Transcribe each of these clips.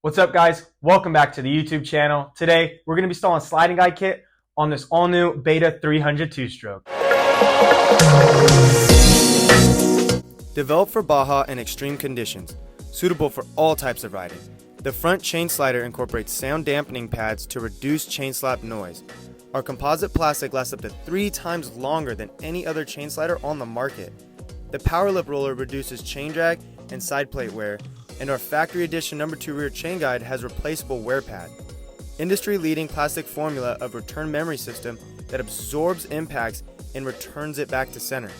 What's up, guys? Welcome back to the YouTube channel. Today, we're going to be installing a sliding guide kit on this all-new Beta 300 two-stroke. Developed for Baja and extreme conditions, suitable for all types of riding. The front chain slider incorporates sound dampening pads to reduce chain slap noise. Our composite plastic lasts up to 3 times longer than any other chain slider on the market. The power lip roller reduces chain drag and side plate wear, and our factory edition number 2 rear chain guide has replaceable wear pad. Industry-leading plastic formula of return memory system that absorbs impacts and returns it back to center.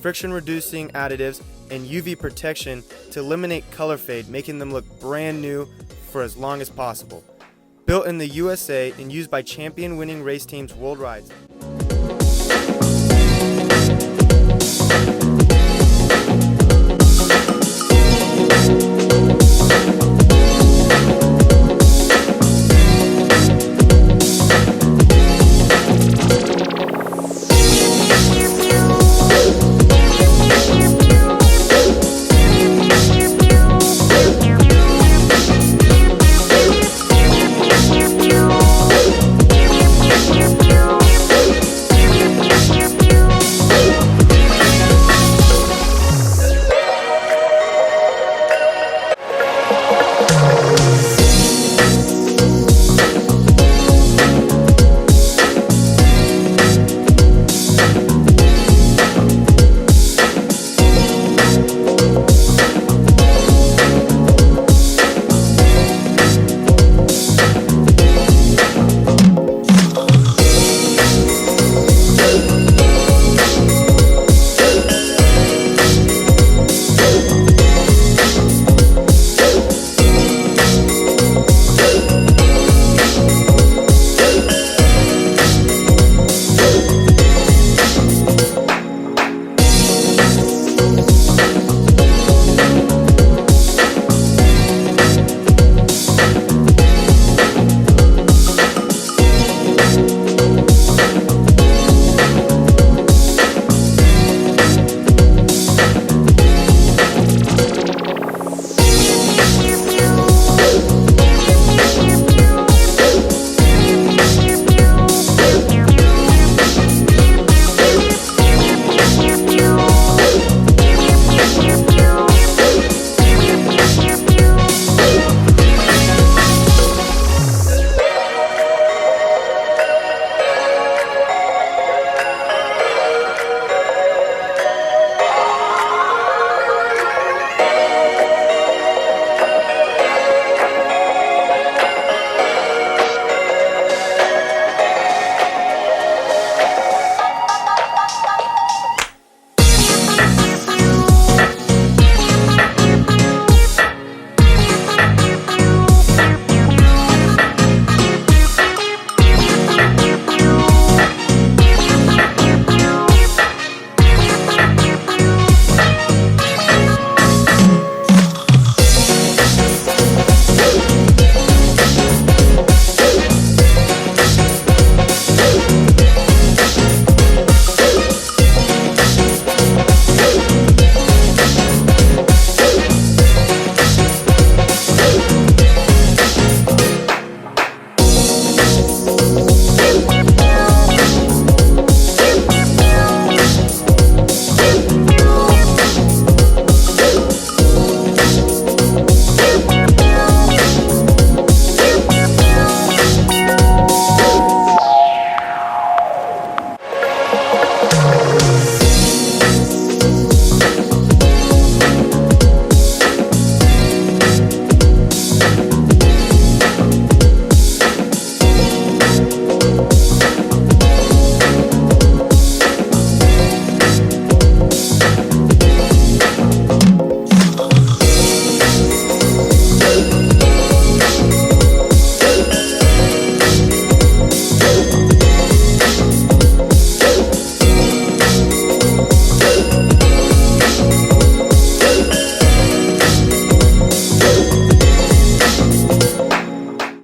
Friction-reducing additives and UV protection to eliminate color fade, making them look brand new for as long as possible. Built in the USA and used by champion-winning race teams worldwide.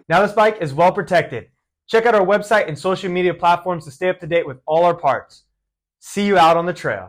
Now this bike is well protected. Check out our website and social media platforms to stay up to date with all our parts. See you out on the trail.